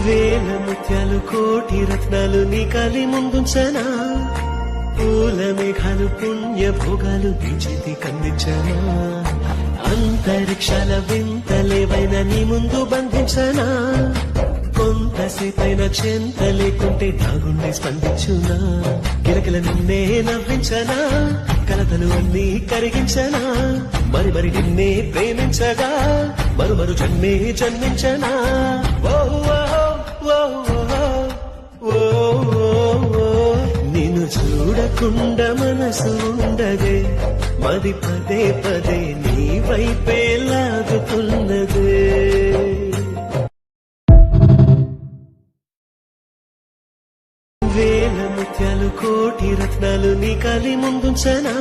వేల ముత్యాలు కోటి రత్నాలు నీ కాలి ముందుంచనా, పూల మేఘాలు పుణ్య భోగాలు నీ చేతి కందించనా, అంతరిక్షాల వింతలేవైన నీ ముందు బంధించనా, కొంతసేపైన చెంత లేకుంటే నా గుండె స్పందించునా, గిలకిల నిన్నే నవ్వించనా, కలతలు అన్నీ కరిగించనా, మరి మరి నిన్నే ప్రేమించగా మరు జన్మే జన్మించనా. నిన్ను చూడకుండా మనసు ఉండదే, మది పదే పదే నీ వైపే లాగుతున్నదే. వేల ముత్యాలు కోటి రత్నాలు నీ కాలి ముందుంచనా,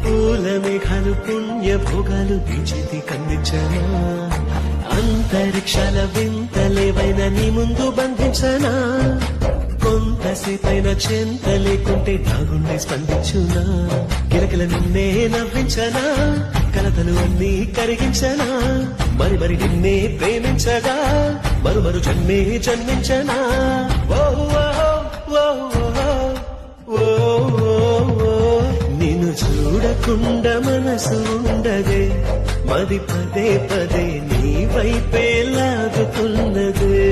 పూల మేఘాలు పుణ్య భోగాలు నీ చేతి కందించనా, అంతరిక్షాల వింతలేవైన నీ ముందు బంధించనా, కొంతసేపైన చెంత లేకుంటే నా గుండె స్పందించునా, గిలకిల నిన్నే నవ్వించనా, కలతలు అన్నీ కరిగించనా, మరి మరి నిన్నే ప్రేమించగా మరు జన్మే జన్మించనా. నిన్ను చూడకుండా మనసు ఉండదే, మది పదే పదే నీ వైపే లాగుతున్నదే.